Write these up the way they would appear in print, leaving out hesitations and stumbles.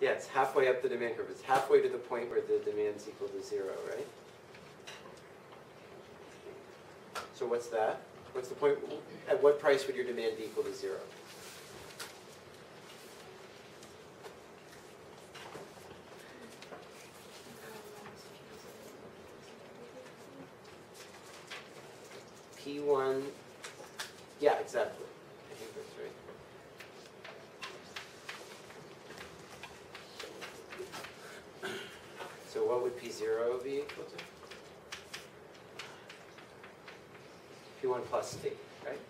Yeah, it's halfway up the demand curve. It's halfway to the point where the demand's equal to 0, right? So what's that? What's the point? At what price would your demand be equal to 0? P1, yeah, exactly. I think that's right. So what would P0 be equal to? P1 plus T, right?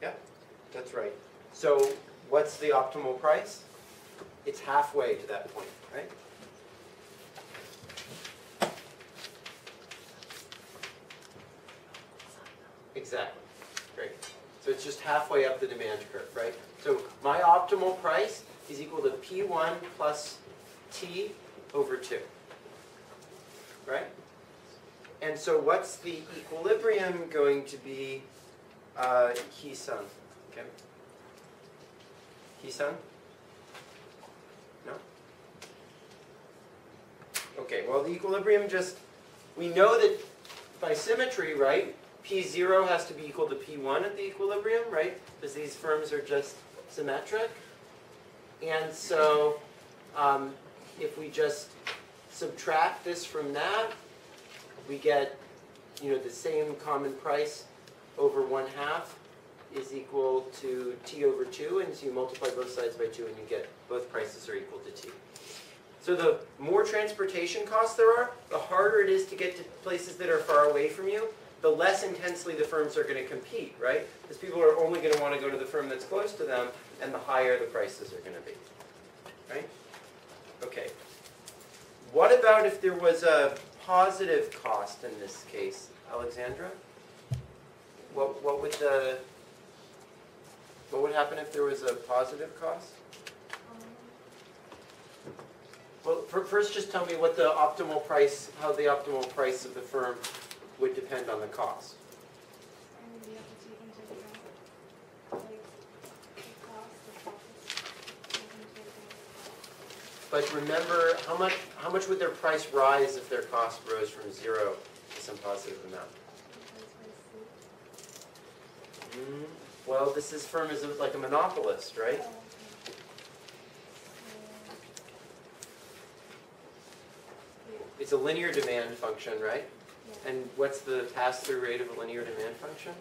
Yeah, that's right. So what's the optimal price? It's halfway to that point, right? Exactly. Great. So it's just halfway up the demand curve, right? So my optimal price is equal to P1 plus T over 2. Right? And so what's the equilibrium going to be? He-sun. Okay? He-sun? No? Okay, well the equilibrium just, we know that by symmetry, right? P0 has to be equal to P1 at the equilibrium, right? Because these firms are just symmetric. And so if we just subtract this from that, we get, the same common price over 1/2 is equal to T over 2. And so you multiply both sides by 2 and you get both prices are equal to T. So the more transportation costs there are, the harder it is to get to places that are far away from you, the less intensely the firms are going to compete, right? Because people are only going to want to go to the firm that's close to them, and the higher the prices are going to be, right? Okay. What about if there was a positive cost in this case, Alexandra? What would happen if there was a positive cost? Well, first just tell me what the optimal price, how the optimal price of the firm would depend on the cost. And we have to take into account, like, the cost, the profits. But remember, how much would their price rise if their cost rose from 0 to some positive amount? Well, this firm is like a monopolist, right? It's a linear demand function, right? Yeah. And what's the pass-through rate of a linear demand function?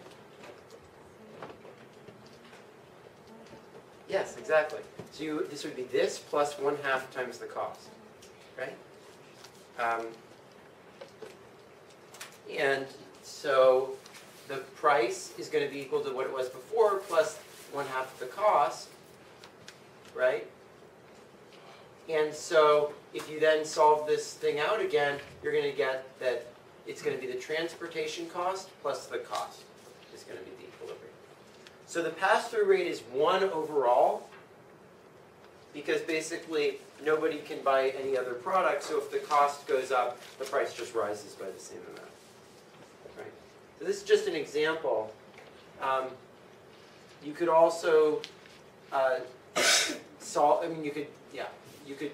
Yes, exactly. So this would be this plus 1/2 times the cost, right? And so the price is going to be equal to what it was before plus 1/2 the cost, right? And so if you then solve this thing out again, you're going to get that it's going to be the transportation cost plus the cost is going to be the equilibrium. So the pass-through rate is 1 overall because basically nobody can buy any other product, so if the cost goes up, the price just rises by the same amount. Right? So this is just an example. You could also solve, you could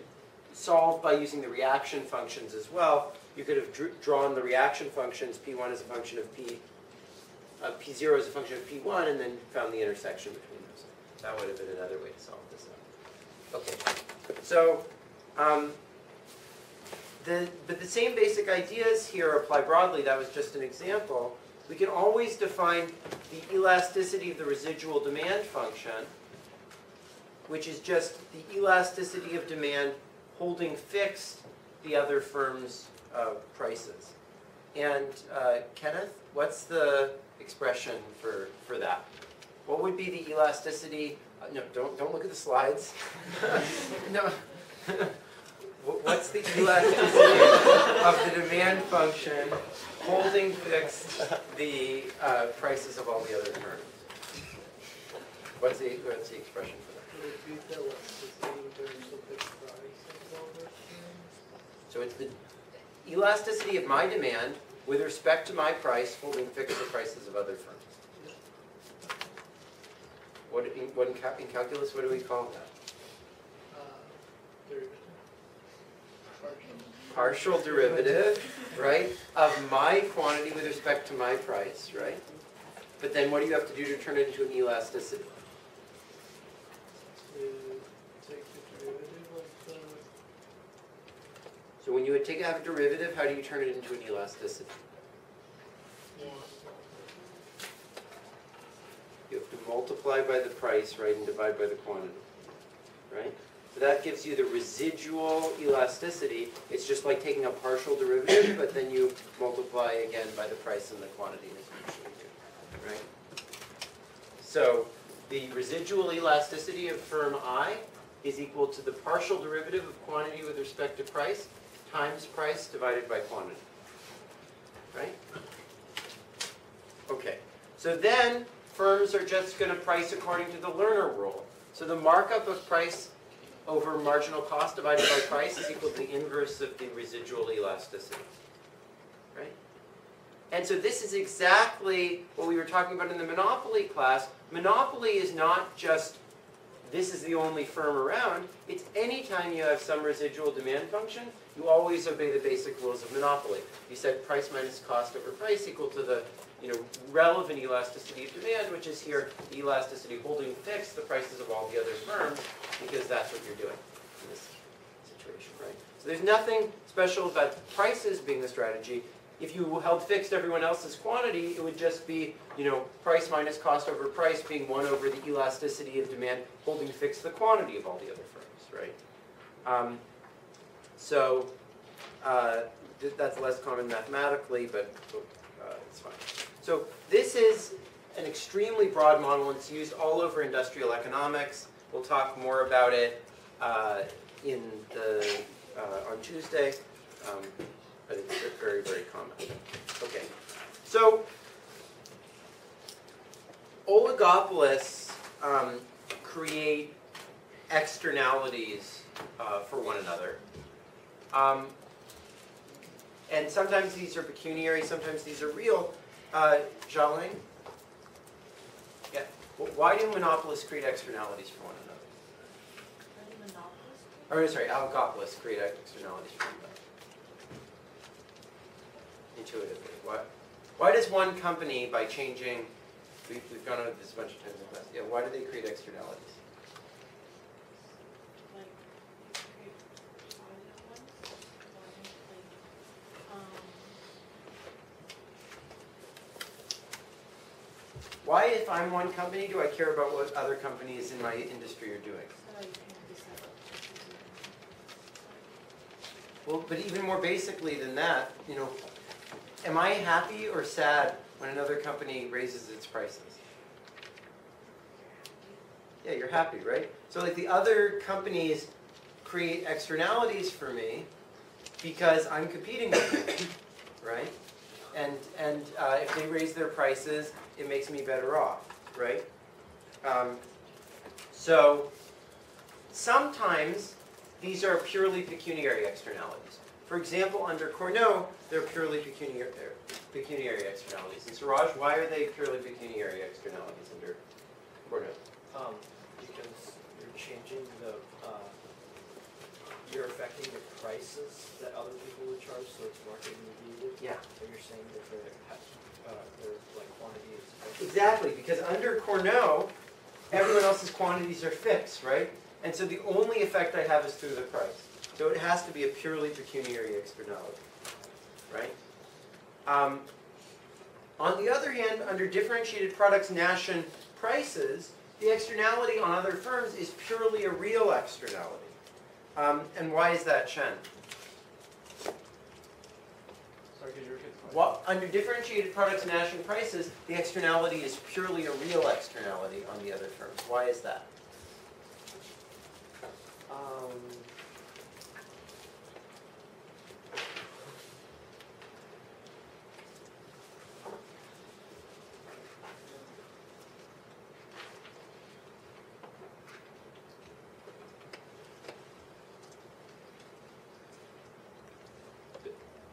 solve by using the reaction functions as well. You could have drawn the reaction functions, P1 as a function of P0 as a function of P1, and then found the intersection between those. That would have been another way to solve this out. Okay, so, but the same basic ideas here apply broadly. That was just an example. We can always define the elasticity of the residual demand function, which is just the elasticity of demand holding fixed the other firm's prices. And Kenneth, what's the expression for that? What would be the elasticity? No, don't look at the slides. No. What's the elasticity of the demand function holding fixed the prices of all the other firms? What's the expression for that? So it's the elasticity of my demand with respect to my price holding fixed the prices of other firms. In calculus, what do we call that? partial derivative, right, of my quantity with respect to my price, right? But then what do you have to do to turn it into an elasticity? So when you would have a derivative, how do you turn it into an elasticity? You have to multiply by the price, right, and divide by the quantity, right? So that gives you the residual elasticity. It's just like taking a partial derivative, but then you multiply again by the price and the quantity, as we usually do, right? So the residual elasticity of firm I is equal to the partial derivative of quantity with respect to price times price divided by quantity, right? Okay, so then firms are just going to price according to the Lerner rule. So the markup of price over marginal cost divided by price is equal to the inverse of the residual elasticity, right? And so this is exactly what we were talking about in the monopoly class. Monopoly is not just this is the only firm around. It's anytime you have some residual demand function, you always obey the basic rules of monopoly. You said price minus cost over price equal to the relevant elasticity of demand, which is here the elasticity holding fixed the prices of all the other firms, because that's what you're doing in this situation, right? So there's nothing special about prices being the strategy. If you held fixed everyone else's quantity, it would just be, price minus cost over price being 1 over the elasticity of demand holding fixed the quantity of all the other firms, right? That's less common mathematically, but it's fine. So this is an extremely broad model, and it's used all over industrial economics. We'll talk more about it on Tuesday, but it's very, very common. Okay, so oligopolists create externalities for one another. And sometimes these are pecuniary, sometimes these are real. Xiaoling? Yeah. Why do monopolists create externalities for one another? Why do monopolists? Or sorry, oligopolists create externalities for one another. Intuitively. Why does one company, by changing, we've gone over this a bunch of times in class, yeah, why do they create externalities? Why, if I'm one company, do I care about what other companies in my industry are doing? Well, but even more basically than that, am I happy or sad when another company raises its prices? Yeah, you're happy, right? So like the other companies create externalities for me because I'm competing with them, right? And if they raise their prices, it makes me better off, right? So sometimes these are purely pecuniary externalities. For example, under Cournot, they're purely pecuniary externalities. And Suraj, why are they purely pecuniary externalities under Cournot? Because you're changing you're affecting the prices that other people would charge, so it's market mediated. Yeah. And you're saying that their quantity is fixed. Exactly, because under Cournot, everyone else's quantities are fixed, right? And so the only effect I have is through the price. So it has to be a purely pecuniary externality, right? On the other hand, under differentiated products Nash prices, the externality on other firms is purely a real externality. And why is that, Chen? Sorry, could you repeat the question? Well, under differentiated products Nash prices, the externality is purely a real externality on the other firms. Why is that?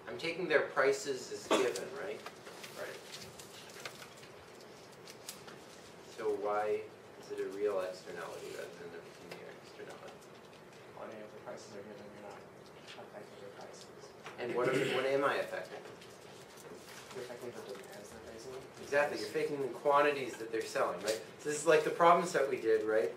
I'm taking their prices as given, right? Right. So why is it a real externality rather than a pecuniary externality? I'm quantity of the prices are given, you're not affecting their prices. And what am I affecting? You're affecting the demands they're facing. Exactly, you're faking the quantities that they're selling, right? So this is like the problem set we did, right?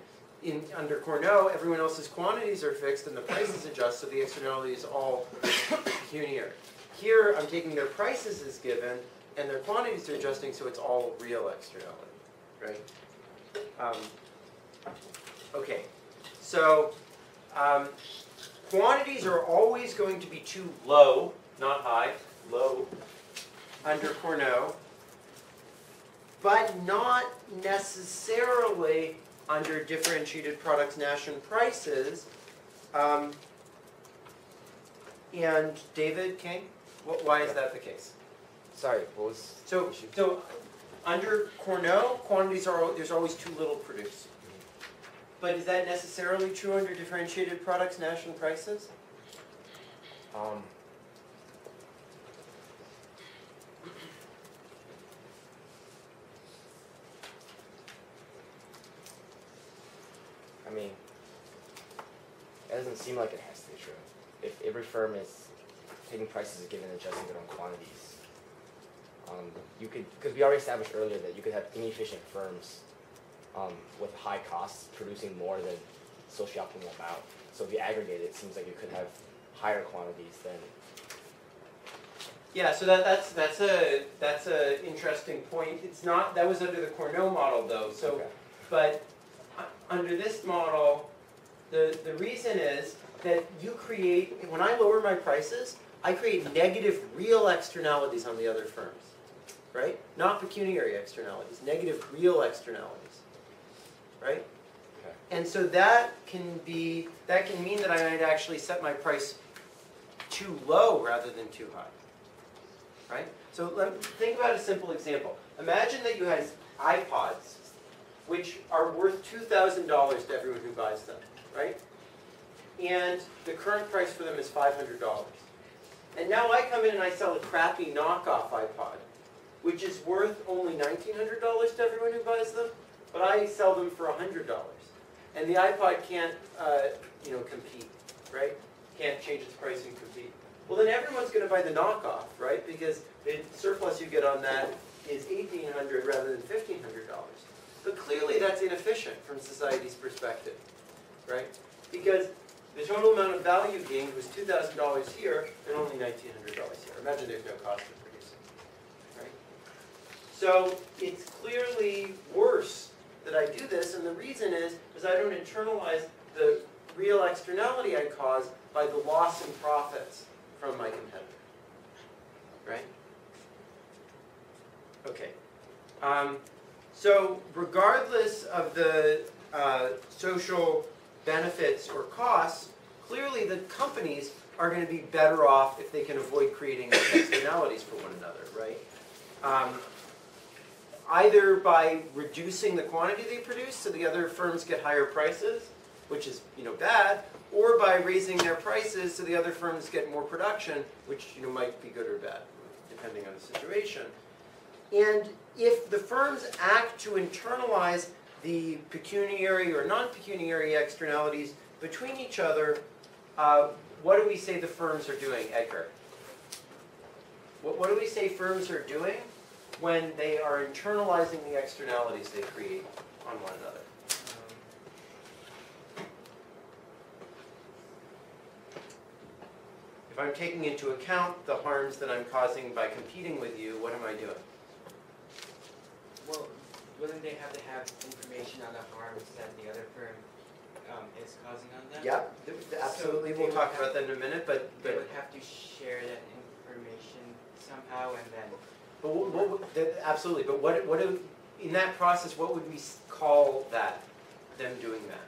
Under Cornell, everyone else's quantities are fixed and the prices adjust, so the externality is all pecuniary. Here, I'm taking their prices as given, and their quantities are adjusting, so it's all real externality, right? Okay, so quantities are always going to be too low, not high, low, under Cornell, but not necessarily under differentiated products Nash and prices. And David King, why is that the case? Sorry, what was the So issue? under Cornell, quantities are there's always too little produced. But is that necessarily true under differentiated products Nash and prices? I mean, it doesn't seem like it has to be true. If every firm is taking prices as given and adjusting their own quantities, you could, because we already established earlier that you could have inefficient firms with high costs producing more than socially optimal amount. So if you aggregate it, it seems like you could have higher quantities than. Yeah, so that's a interesting point. It's not, that was under the Cornell model though. So, Okay. but under this model, the reason is that you create, when I lower my prices, I create negative real externalities on the other firms, right? Not pecuniary externalities, negative real externalities, right? Okay. And so that can mean that I might actually set my price too low rather than too high, right? So think about a simple example. Imagine that you had iPods, which are worth $2,000 to everyone who buys them, right? And the current price for them is $500. And now I come in and I sell a crappy knockoff iPod, which is worth only $1,900 to everyone who buys them, but I sell them for $100. And the iPod can't, compete, right? Can't change its price and compete. Well, then everyone's going to buy the knockoff, right? Because the surplus you get on that is $1,800 rather than $1,500. But clearly that's inefficient from society's perspective, right? Because the total amount of value gained was $2,000 here and only $1,900 here. Imagine there's no cost of producing, right? So it's clearly worse that I do this, and the reason is I don't internalize the real externality I cause by the loss in profits from my competitor, right? Okay. So regardless of the social benefits or costs, clearly the companies are going to be better off if they can avoid creating externalities for one another, right? Either by reducing the quantity they produce so the other firms get higher prices, which is bad, or by raising their prices so the other firms get more production, which might be good or bad, depending on the situation. And if the firms act to internalize the pecuniary or non-pecuniary externalities between each other, what do we say the firms are doing, Edgar? What do we say firms are doing when they are internalizing the externalities they create on one another? If I'm taking into account the harms that I'm causing by competing with you, what am I doing? Well, wouldn't they have to have information on the harms that the other firm is causing on them? Yeah, absolutely. So We'll they talk would about that in a minute, but They would have to share that information somehow, and then absolutely. But what in that process, what would we call that? Them doing that?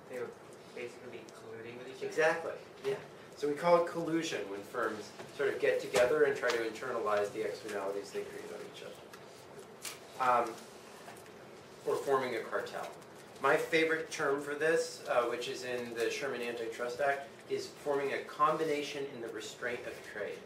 they would basically be colluding with each other. Exactly. Yeah. So we call it collusion when firms sort of get together and try to internalize the externalities they create on each other. Or forming a cartel. My favorite term for this, which is in the Sherman Antitrust Act, is forming a combination in the restraint of trade.